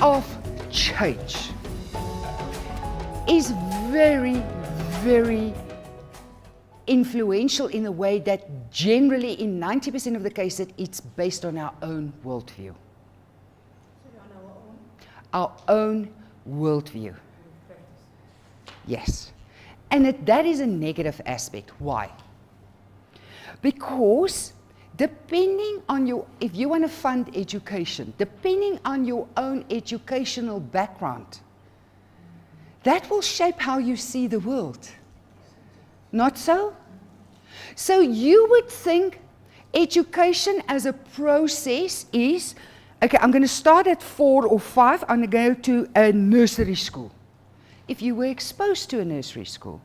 of change is very, very influential in a way that generally in 90% of the cases it's based on our own worldview. Our own worldview. Yes. And that is a negative aspect. Why? Because depending on if you want to fund education, depending on your own educational background, that will shape how you see the world. Not so? So you would think education as a process is, okay, I'm going to start at 4 or 5, I'm going to go to a nursery school. If you were exposed to a nursery school,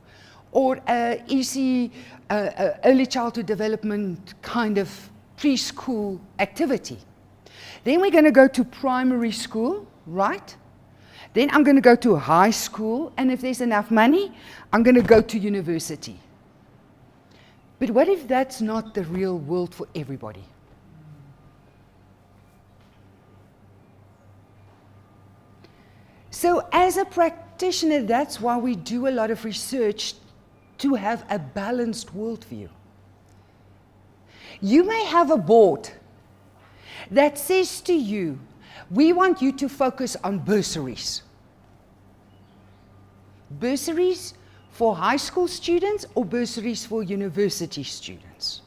or easy early childhood development kind of preschool activity. Then we're going to go to primary school, right? Then I'm going to go to high school, and if there's enough money, I'm going to go to university. But what if that's not the real world for everybody? So as a practitioner, that's why we do a lot of research to have a balanced worldview. You may have a board that says to you, we want you to focus on bursaries. Bursaries for high school students or bursaries for university students.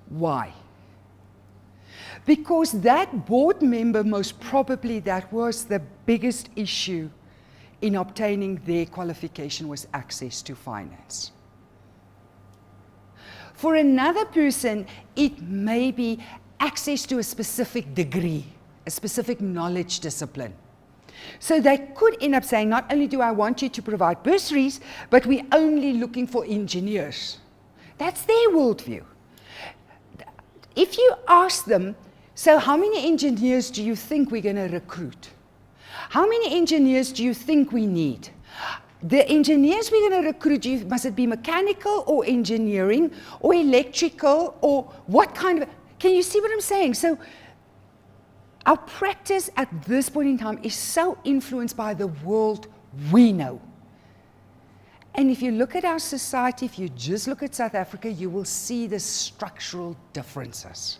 Why? Because that board member, most probably that was the biggest issue in obtaining their qualification, was access to finance. For another person, it may be access to a specific degree, a specific knowledge discipline. So they could end up saying, not only do I want you to provide bursaries, but we're only looking for engineers. That's their worldview. If you ask them, so how many engineers do you think we're going to recruit? How many engineers do you think we need? The engineers we're going to recruit, must it be mechanical or engineering or electrical or what kind of... Can you see what I'm saying? So our practice at this point in time is so influenced by the world we know. And if you look at our society, if you just look at South Africa, you will see the structural differences.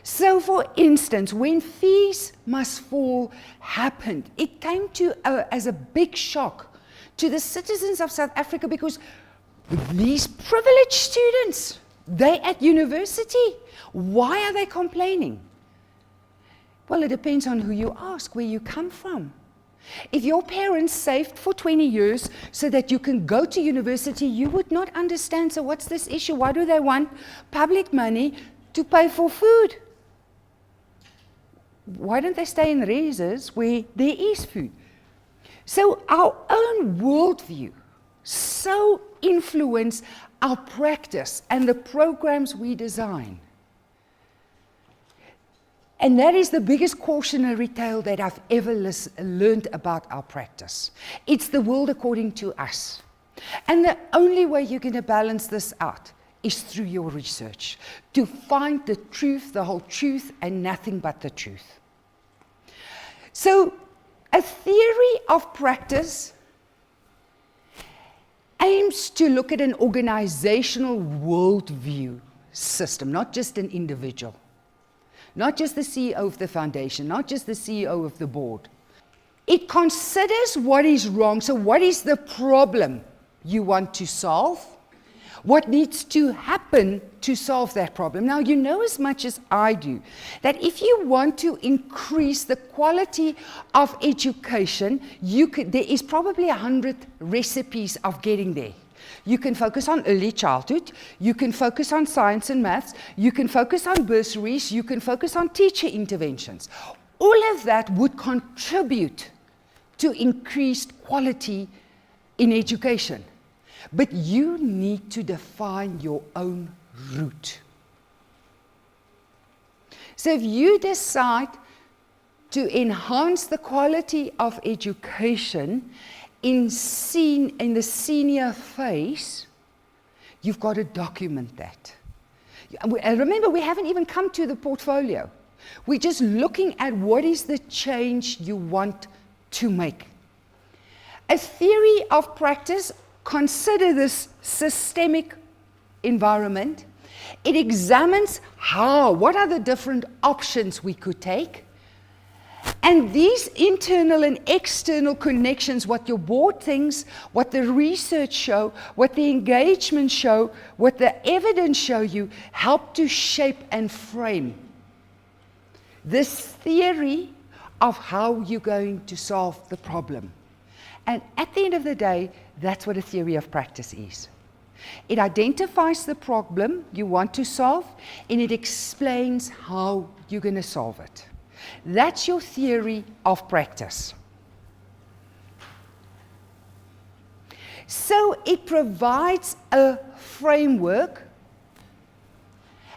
So for instance, when fees must fall happened, it came to as a big shock to the citizens of South Africa, because these privileged students, they at university, why are they complaining? Well, it depends on who you ask, where you come from. If your parents saved for 20 years so that you can go to university, you would not understand, so what's this issue? Why do they want public money to pay for food? Why don't they stay in races where there is food? So our own worldview so influence our practice and the programs we design. And that is the biggest cautionary tale that I've ever learned about our practice. It's the world according to us. And the only way you're going to balance this out is through your research, to find the truth, the whole truth, and nothing but the truth. So, a theory of practice aims to look at an organizational worldview system, not just an individual. Not just the CEO of the foundation, not just the CEO of the board. It considers what is wrong. So what is the problem you want to solve? What needs to happen to solve that problem? Now, you know as much as I do that if you want to increase the quality of education, there is probably 100 recipes of getting there. You can focus on early childhood, you can focus on science and maths, you can focus on bursaries, you can focus on teacher interventions. All of that would contribute to increased quality in education. But you need to define your own route. So if you decide to enhance the quality of education in the senior phase, you've got to document that. And remember, we haven't even come to the portfolio. We're just looking at what is the change you want to make. A theory of practice, consider this systemic environment. It examines what are the different options we could take. And these internal and external connections, what your board thinks, what the research show, what the engagement show, what the evidence show you, help to shape and frame this theory of how you're going to solve the problem. And at the end of the day, that's what a theory of practice is. It identifies the problem you want to solve, and it explains how you're going to solve it. That's your theory of practice. So it provides a framework,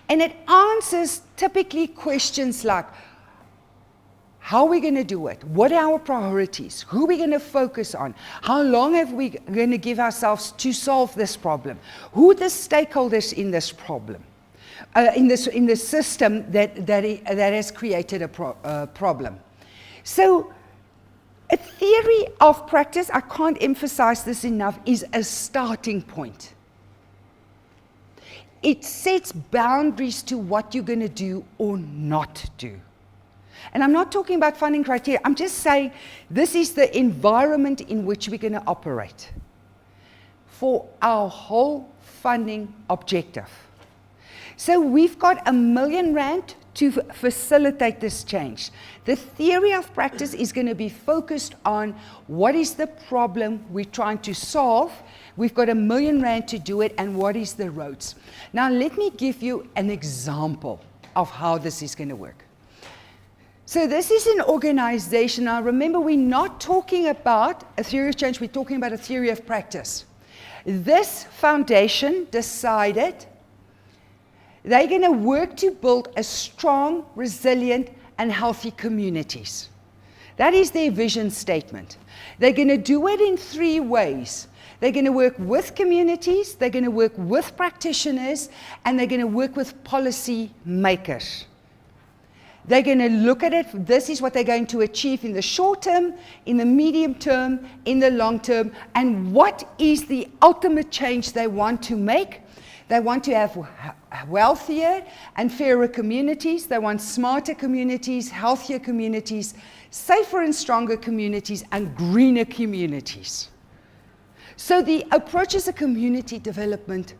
and it answers typically questions like, how are we going to do it? What are our priorities? Who are we going to focus on? How long are we going to give ourselves to solve this problem? Who are the stakeholders in this problem? In the system that has created a problem. So a theory of practice, I can't emphasize this enough, is a starting point. It sets boundaries to what you're going to do or not do. And I'm not talking about funding criteria. I'm just saying this is the environment in which we're going to operate for our whole funding objective. So we've got R1 million to facilitate this change. The theory of practice is going to be focused on what is the problem we're trying to solve. We've got R1 million to do it, and what is the roads. Now let me give you an example of how this is going to work. So this is an organization. Now remember, we're not talking about a theory of change, we're talking about a theory of practice. This foundation decided they're going to work to build a strong, resilient, and healthy communities. That is their vision statement. They're going to do it in 3 ways. They're going to work with communities, they're going to work with practitioners, and they're going to work with policy makers. They're going to look at it, this is what they're going to achieve in the short term, in the medium term, in the long term, and what is the ultimate change they want to make. They want to have wealthier and fairer communities. They want smarter communities, healthier communities, safer and stronger communities, and greener communities. So the approach is a community development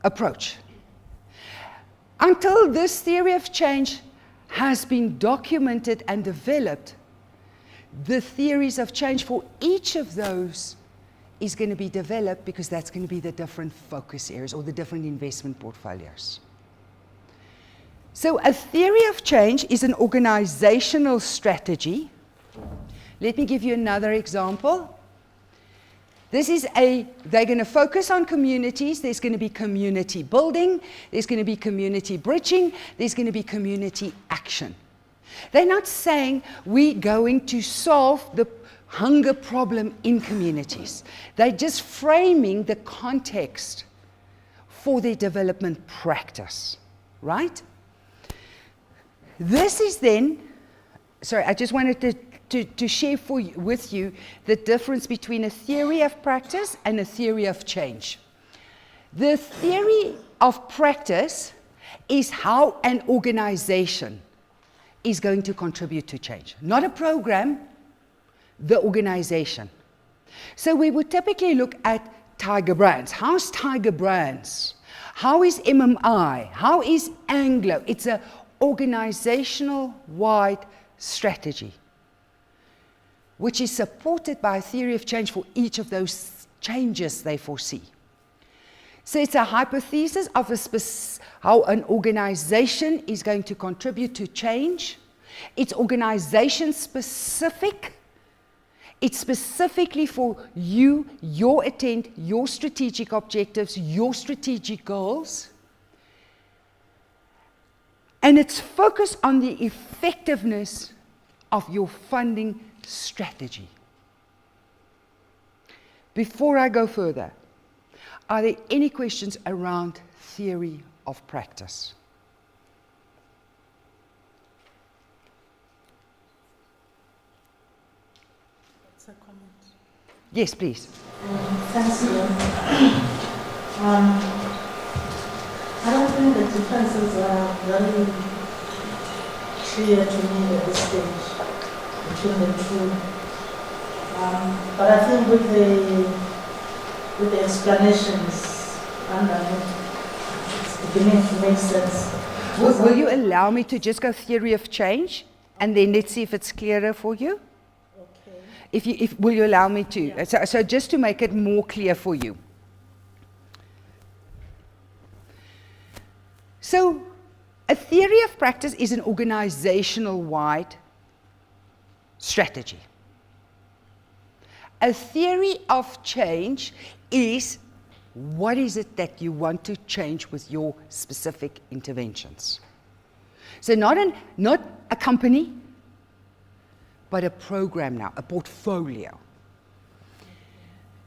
approach. Until this theory of change has been documented and developed, the theories of change for each of those is going to be developed, because that's going to be the different focus areas or the different investment portfolios. So a theory of change is an organizational strategy. Let me give you another example. They're going to focus on communities. There's going to be community building. There's going to be community bridging. There's going to be community action. They're not saying we're going to solve the hunger problem in communities. They're just framing the context for their development practice, right? This is then, I just wanted to share with you the difference between a theory of practice and a theory of change. The theory of practice is how an organization is going to contribute to change. Not a program, the organization. So we would typically look at Tiger Brands. How's Tiger Brands? How is MMI? How is Anglo? It's an organizational-wide strategy, which is supported by a theory of change for each of those changes they foresee. So it's a hypothesis of how an organization is going to contribute to change. It's organization specific. It's specifically for you, your intent, your strategic objectives, your strategic goals. And it's focused on the effectiveness of your funding strategy. Before I go further, are there any questions around theory of practice? Yes, please. Thanks, Ian. I don't think the differences are very clear to me at this stage between the two. But I think with the explanations underneath, it's beginning to make sense. Will you allow me to just go theory of change, and then let's see if it's clearer for you? Okay. Will you allow me to? Yeah. So just to make it more clear for you. So a theory of practice is an organizational-wide strategy. A theory of change is what is it that you want to change with your specific interventions. So not a company, but a program now, a portfolio.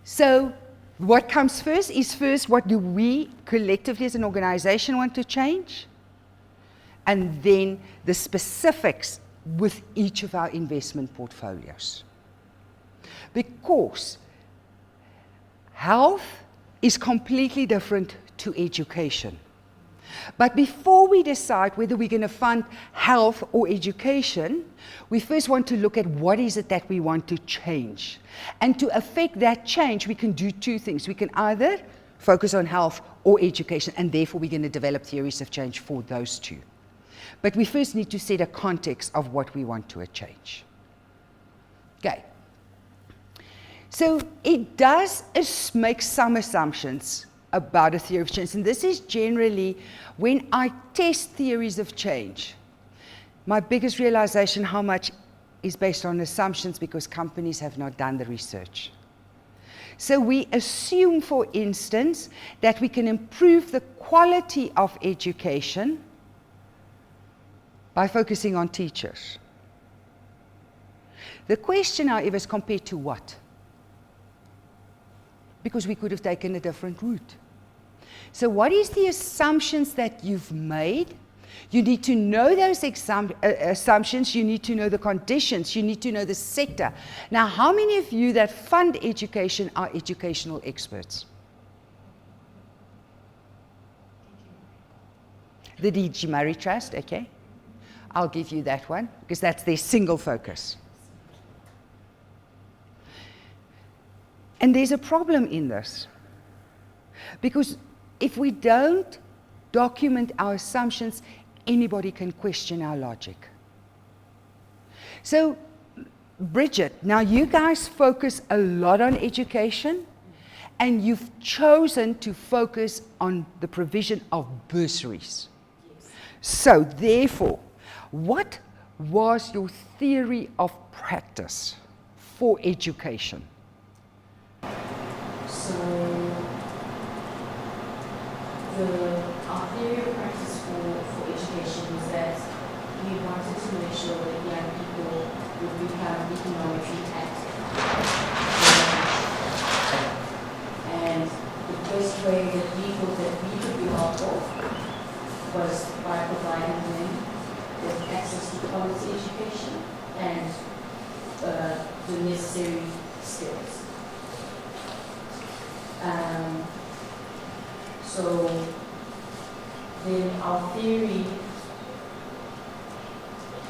So what comes first is what do we collectively as an organization want to change? And then the specifics with each of our investment portfolios. Because health is completely different to education. But before we decide whether we're going to fund health or education, we first want to look at what is it that we want to change. And to affect that change, we can do two things. We can either focus on health or education, and therefore we're going to develop theories of change for those two. But we first need to set a context of what we want to change. Okay. So it does make some assumptions about a theory of change. And this is generally when I test theories of change, my biggest realization how much is based on assumptions because companies have not done the research. So we assume, for instance, that we can improve the quality of education by focusing on teachers. The question, however, is compared to what? Because we could have taken a different route. So what is the assumptions that you've made? You need to know those assumptions, you need to know the conditions, you need to know the sector. Now, how many of you that fund education are educational experts? The D.G. Murray Trust, okay. I'll give you that one, because that's their single focus. And there's a problem in this. Because if we don't document our assumptions, anybody can question our logic. So, Bridget, now you guys focus a lot on education, and you've chosen to focus on the provision of bursaries. Yes. So, therefore, what was your theory of practice for education? So, our theory of practice for education was that we wanted to make sure that young people would become economically active. And the best way that we thought that we could be helpful was by providing them with access to quality education and the necessary skills. So then our theory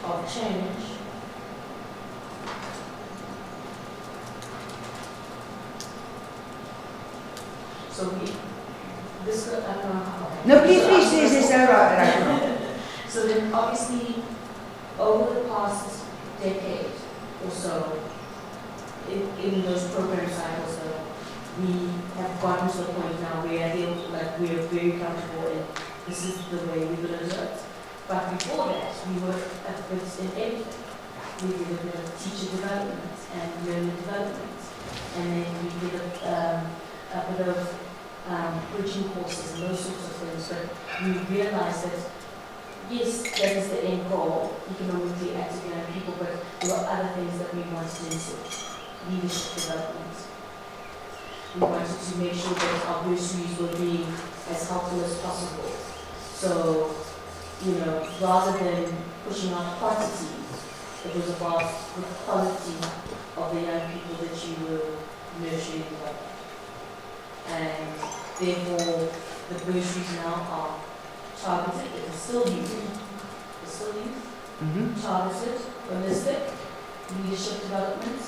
of change No, please, this right. So then obviously over the past decade or so, in those program cycles, we have gotten to the point now where we are very comfortable and this is the way we're going to do it. But before that, we were a bit in everything. We did a bit of teacher development and learner development. And then we did a bit of bridging courses and those sorts of things. But we realized that, yes, that is the end goal, economically active young people, but there were other things that we wanted into. Leadership development. We wanted to make sure that our bursaries were being as helpful as possible. So, rather than pushing out quantity, it was about the quality of the young people that you were nursery level. And therefore, the bursaries now are targeted, it's still youth, targeted, holistic, leadership development,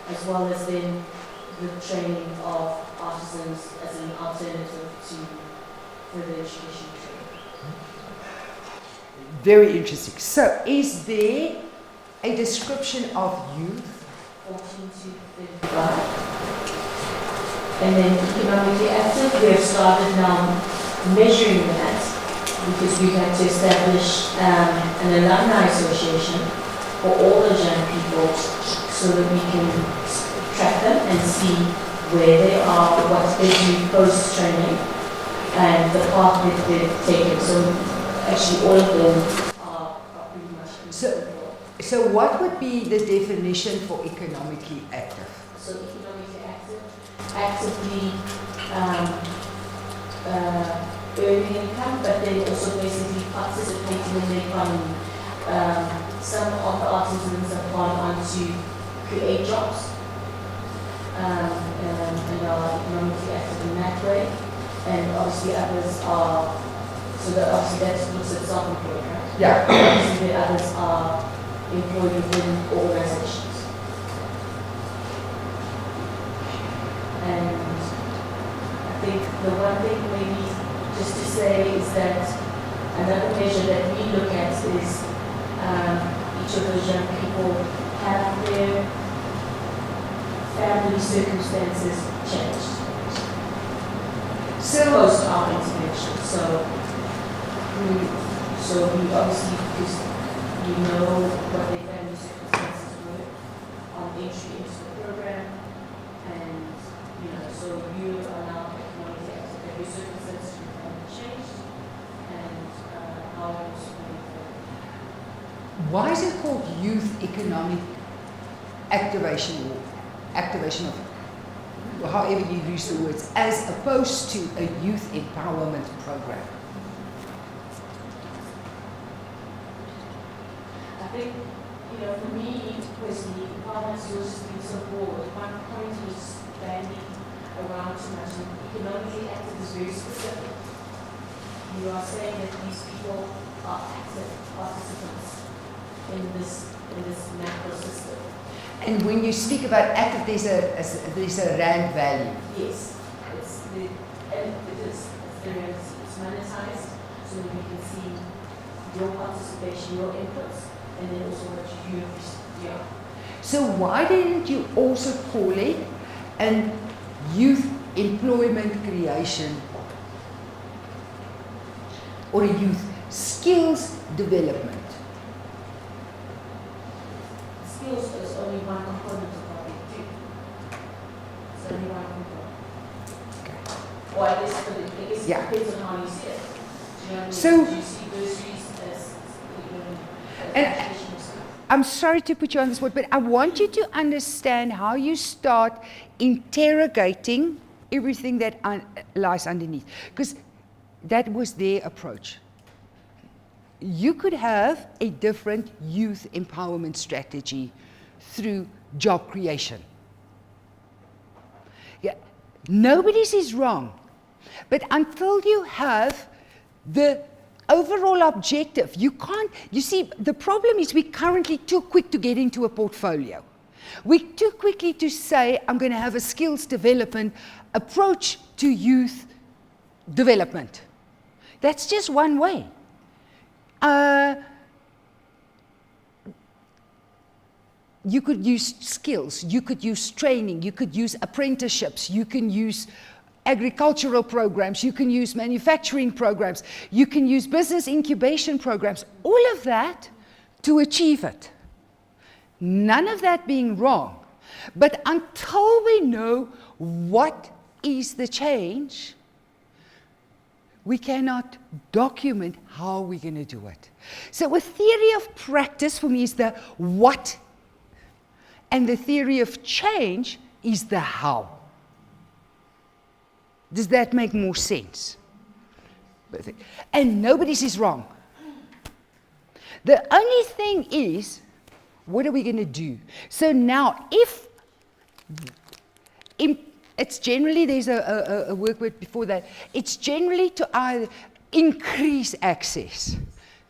as well as then the training of artisans as an alternative to further education training. Very interesting. So, is there a description of youth? 14 to 35. And then economically active, we have started now measuring that because we had to establish an alumni association for all the young people so that we can track them and see where they are, what they do post-training, and the path that they've taken. So actually all of them are pretty much So what would be the definition for economically active? So economically active, actively earning income, but then also basically participating in the economy. Some of the artisans have gone on to create jobs and are economically active in that way. And obviously others are, so that obviously that looks at self-employed, right? Yeah. Obviously the others are employed within organizations. And I think the one thing maybe just to say is that another measure that we look at is each of those young people have their family circumstances changed. So, Post our intervention. So we obviously, because we know what their family circumstances were on entry into the program, and so you are now economically active. Have your circumstances with family changed, and how are you supporting them? why is it called youth economic activation or activation of, however you use the words, as opposed to a youth empowerment program? I think, for me personally, empowerment has always been so broad. One point was bandied around too much, and economically active is very specific. You are saying that these people are active participants in this macro system. And when you speak about active, there's a rand value. Yes, it's monetized, so that we can see your participation, your inputs, and then also what you are. So why didn't you also call it an youth employment creation or a youth skills development? Skills is only one component of what we do. It's only one component. Okay. Or I guess it Yeah. depends on how you see it. Do you know what I mean? So- Do you see bursaries as And- educational skills? I'm sorry to put you on the spot, but I want you to understand how you start interrogating everything that lies underneath. Because that was their approach. You could have a different youth empowerment strategy through job creation. Yeah, nobody's is wrong. But until you have the overall objective, you can't, you see, the problem is we're currently too quick to get into a portfolio. We're too quickly to say, I'm going to have a skills development approach to youth development. That's just one way. You could use skills, you could use training, you could use apprenticeships, you can use agricultural programs, you can use manufacturing programs, you can use business incubation programs, all of that to achieve it. None of that being wrong. But until we know what is the change, we cannot document how we're going to do it. So a theory of practice for me is the what, and the theory of change is the how. Does that make more sense? Perfect. And nobody's is wrong. The only thing is, What are we going to do? So now, if it's generally, there's a work word before that, it's generally to either increase access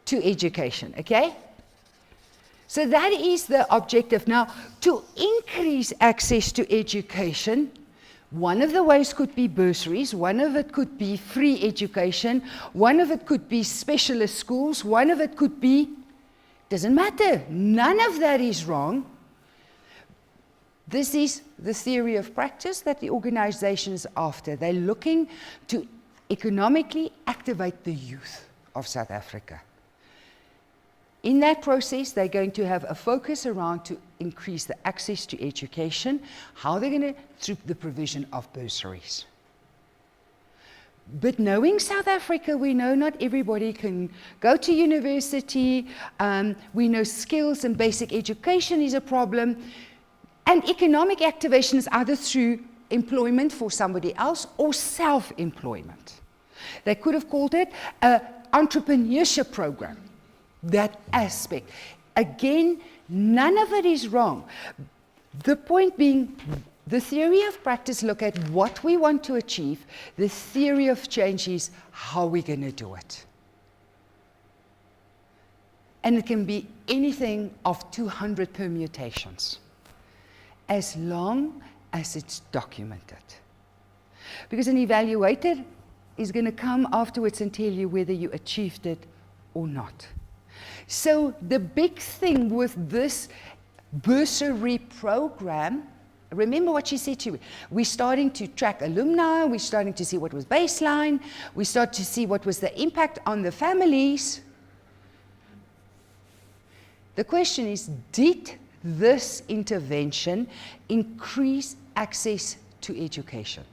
to education, okay? So that is the objective. Now, to increase access to education, one of the ways could be bursaries, one of it could be free education, one of it could be specialist schools, one of it could be, doesn't matter, none of that is wrong. This is the theory of practice that the organization is after. They're looking to economically activate the youth of South Africa. In that process, they're going to have a focus around to increase the access to education. How they're going to, through the provision of bursaries. But knowing South Africa, we know not everybody can go to university. We know skills and basic education is a problem. And economic activation is either through employment for somebody else or self-employment. They could have called it an entrepreneurship program. That aspect. Again, none of it is wrong. The point being, the theory of practice look at what we want to achieve. The theory of change is how we're going to do it. And it can be anything of 200 permutations, as long as it's documented. Because an evaluator is going to come afterwards and tell you whether you achieved it or not. So the big thing with this bursary program, remember what she said to you, we're starting to track alumni, we're starting to see what was baseline, we start to see what was the impact on the families. The question is, did this intervention increase access to education?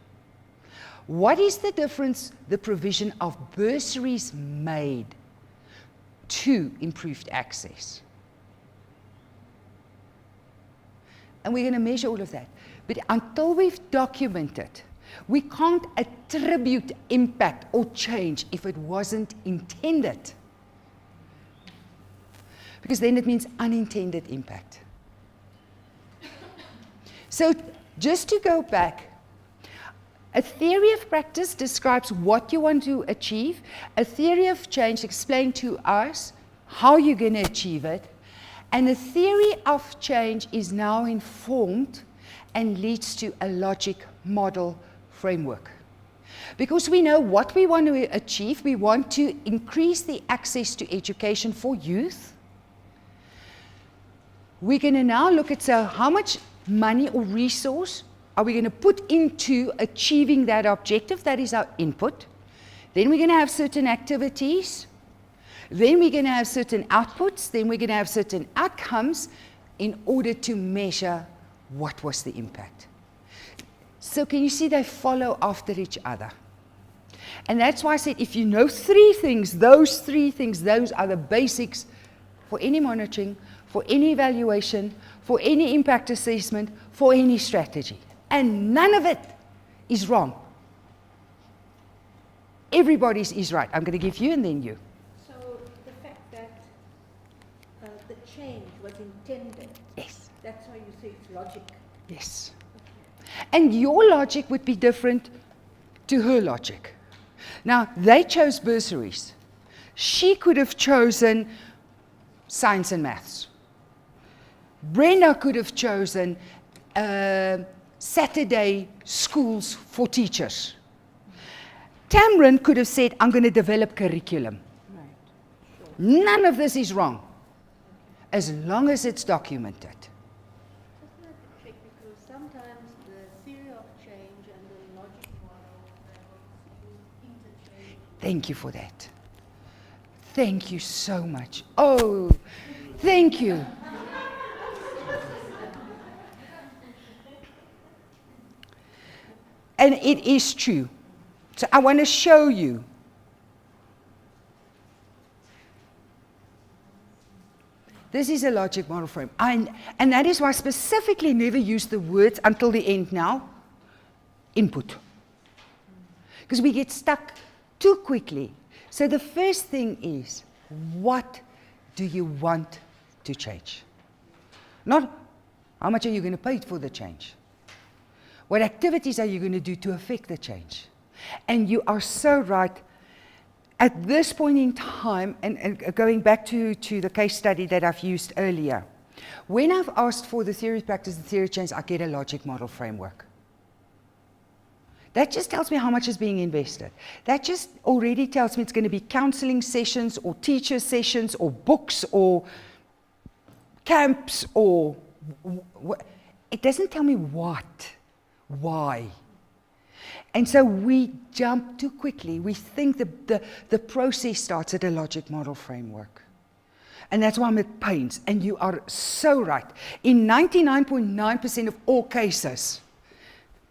What is the difference the provision of bursaries made to improved access? And we're going to measure all of that. But until we've documented, we can't attribute impact or change if it wasn't intended. Because then it means unintended impact. So just to go back, a theory of practice describes what you want to achieve. A theory of change explains to us how you're going to achieve it. And a theory of change is now informed and leads to a logic model framework. Because we know what we want to achieve. We want to increase the access to education for youth. We're going to now look at how much money or resource are we going to put into achieving that objective? That is our input. Then we're going to have certain activities. Then we're going to have certain outputs. Then we're going to have certain outcomes in order to measure what was the impact. So can you see they follow after each other? And that's why I said if you know three things, those are the basics for any monitoring, for any evaluation, for any impact assessment, for any strategy. And none of it is wrong. Everybody's is right. I'm going to give you and then you. So the fact that the change was intended, Yes. that's why you say it's logic. Yes. And your logic would be different to her logic. Now, they chose bursaries. She could have chosen science and maths. Brenda could have chosen Saturday schools for teachers. Tamron could have said, I'm going to develop curriculum. Right. Sure. None of this is wrong, as long as it's documented. Just like to check, because sometimes the theory of change and the logic model that was interchange. Thank you for that. Thank you so much. Oh, thank you. And it is true. So I want to show you. This is a logic model frame. And that is why I specifically never use the words until the end now, input. Because we get stuck too quickly. So the first thing is, what do you want to change? Not how much are you going to pay for the change. What activities are you going to do to affect the change? And you are so right. At this point in time, and going back to the case study that I've used earlier, when I've asked for the theory of practice, the theory of change, I get a logic model framework. That just tells me how much is being invested. That just already tells me it's going to be counseling sessions or teacher sessions or books or camps or it doesn't tell me what, why. And so we jump too quickly. We think the process starts at a logic model framework. And that's why I'm at pains. And you are so right. In 99.9% of all cases,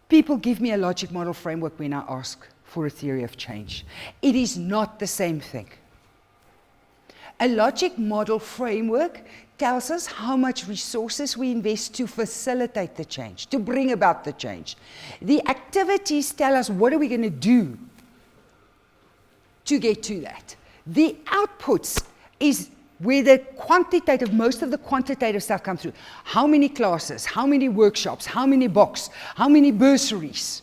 people give me a logic model framework when I ask for a theory of change. It is not the same thing. A logic model framework tells us how much resources we invest to facilitate the change, to bring about the change. The activities tell us what are we going to do to get to that. The outputs is where the quantitative, most of the quantitative stuff comes through. How many classes, how many workshops, how many books, how many bursaries,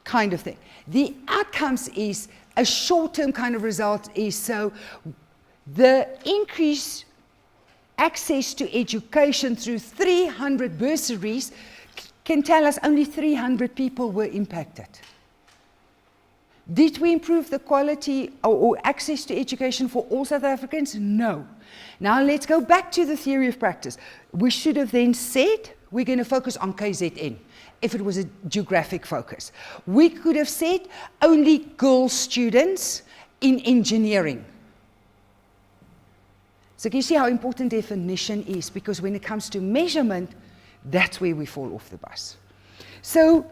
kind of thing. The outcomes is a short-term kind of result is so the increase access to education through 300 bursaries can tell us only 300 people were impacted. Did we improve the quality or access to education for all South Africans? No. Now let's go back to the theory of practice. We should have then said we're going to focus on KZN if it was a geographic focus. We could have said only girl students in engineering. So can you see how important definition is? Because when it comes to measurement, that's where we fall off the bus. So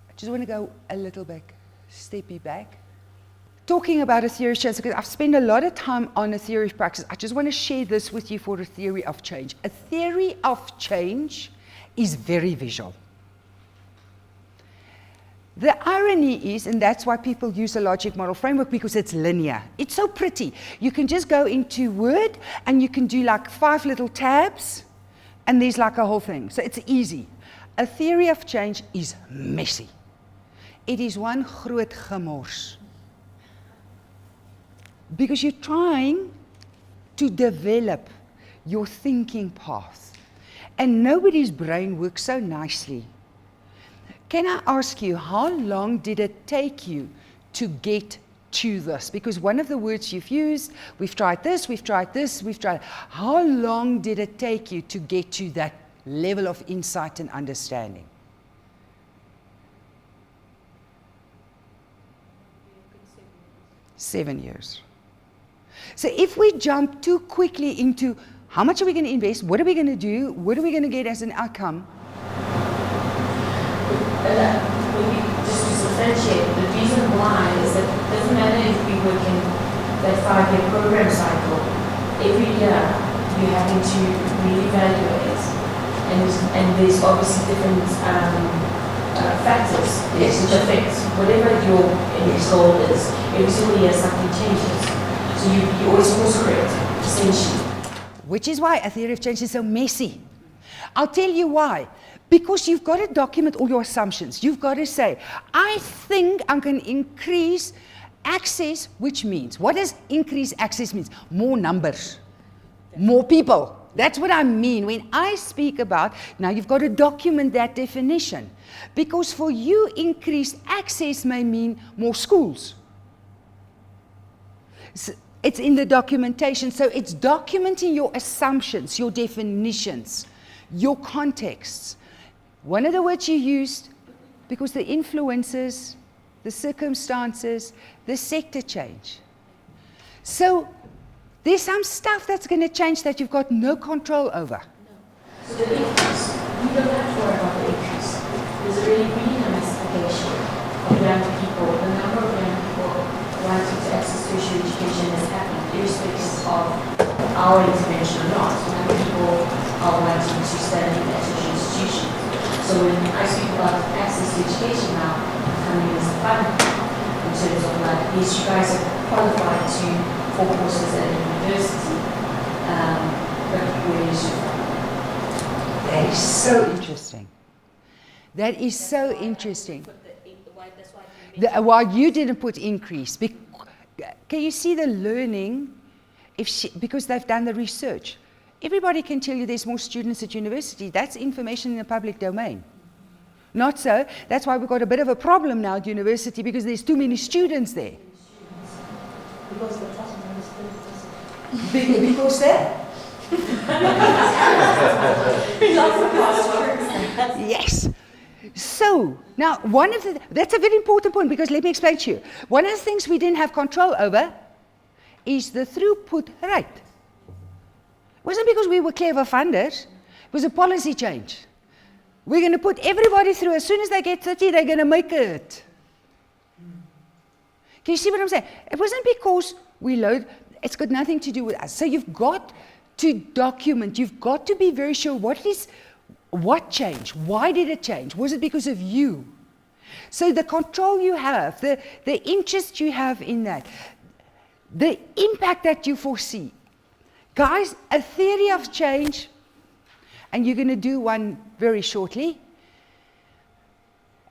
I just want to go a little back, steppy back. Talking about a theory of change, because I've spent a lot of time on a theory of practice, I just want to share this with you for a theory of change. A theory of change is very visual. The irony is, and that's why people use a logic model framework, because it's linear. It's so pretty. You can just go into Word and you can do like 5 little tabs and there's like a whole thing. So it's easy. A theory of change is messy. It is one groot gemors. Because you're trying to develop your thinking path. And nobody's brain works so nicely. Can I ask you, how long did it take you to get to this? Because one of the words you've used, we've tried this, we've tried this, we've tried. How long did it take you to get to that level of insight and understanding? Seven years. So if we jump too quickly into how much are we going to invest, what are we going to do, what are we going to get as an outcome? Maybe just to differentiate, the reason why is that it doesn't matter if we work in that 5-year program cycle. Every year you're having to reevaluate, and there's obviously different factors which affect whatever your goal is. Every single year something changes, so you always course correct, essentially. Which is why a theory of change is so messy. I'll tell you why. Because you've got to document all your assumptions. You've got to say, I think I'm going to increase access, which means, what does increase access mean? More numbers, more people. That's what I mean when I speak about, now you've got to document that definition. Because for you, increased access may mean more schools. So it's in the documentation. So it's documenting your assumptions, your definitions, your contexts. One of the words you used, because the influences, the circumstances, the sector change. So there's some stuff that's going to change that you've got no control over. So the increase, we don't have to worry about the increase. There's a really remassification of young people. The number of young people wanting to access tertiary education has happened, irrespective of our intervention or not. Young people are wanting to study in a tertiary institution. So when I speak about access to education now, coming as a fund, in terms of like, yes, you guys are qualified for courses at a university, but where is your fund? That is so interesting. That is so interesting. Why you didn't put increase. Can you see the learning? Because they've done the research. Everybody can tell you there's more students at university. That's information in the public domain. Not so. That's why we've got a bit of a problem now at university, because there's too many students there. Because the customer is 30%. Because there? Yes. So, now, that's a very important point, because let me explain to you. One of the things we didn't have control over is the throughput rate. It wasn't because we were clever funders. It was a policy change. We're going to put everybody through. As soon as they get 30, they're going to make it. Can you see what I'm saying? It wasn't because we load. It's got nothing to do with us. So you've got to document. You've got to be very sure what changed. Why did it change? Was it because of you? So the control you have, the interest you have in that, the impact that you foresee. Guys, a theory of change, and you're going to do one very shortly.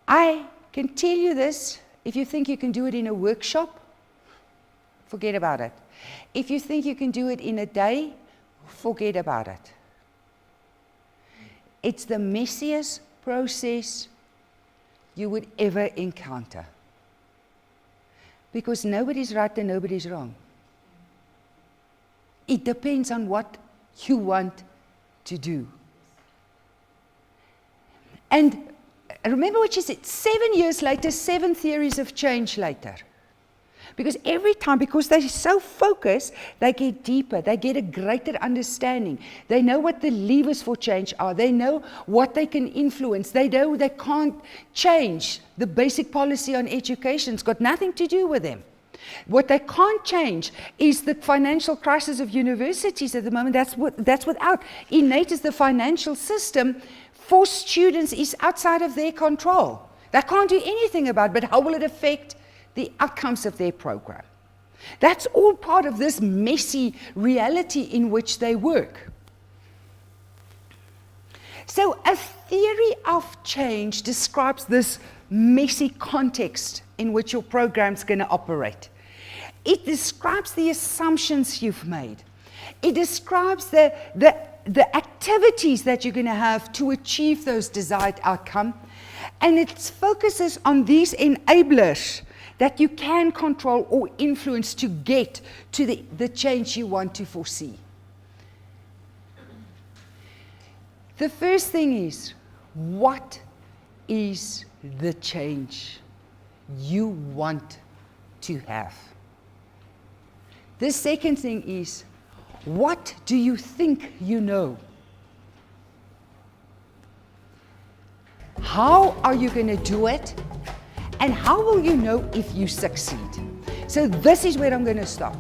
I can tell you this, if you think you can do it in a workshop, forget about it. If you think you can do it in a day, forget about it. It's the messiest process you would ever encounter. Because nobody's right and nobody's wrong. It depends on what you want to do. And remember what she said, 7 years later, 7 theories of change later. Because every time, because they're so focused, they get deeper, they get a greater understanding. They know what the levers for change are. They know what they can influence. They know they can't change the basic policy on education. It's got nothing to do with them. What they can't change is the financial crisis of universities at the moment. That's without. Innate is the financial system for students is outside of their control. They can't do anything about it, but how will it affect the outcomes of their program? That's all part of this messy reality in which they work. So a theory of change describes this messy context in which your program's going to operate. It describes the assumptions you've made. It describes the activities that you're going to have to achieve those desired outcomes. And it focuses on these enablers that you can control or influence to get to the change you want to foresee. The first thing is, what is the change you want to have? The second thing is, what do you think you know? How are you going to do it? And how will you know if you succeed? So this is where I'm going to stop.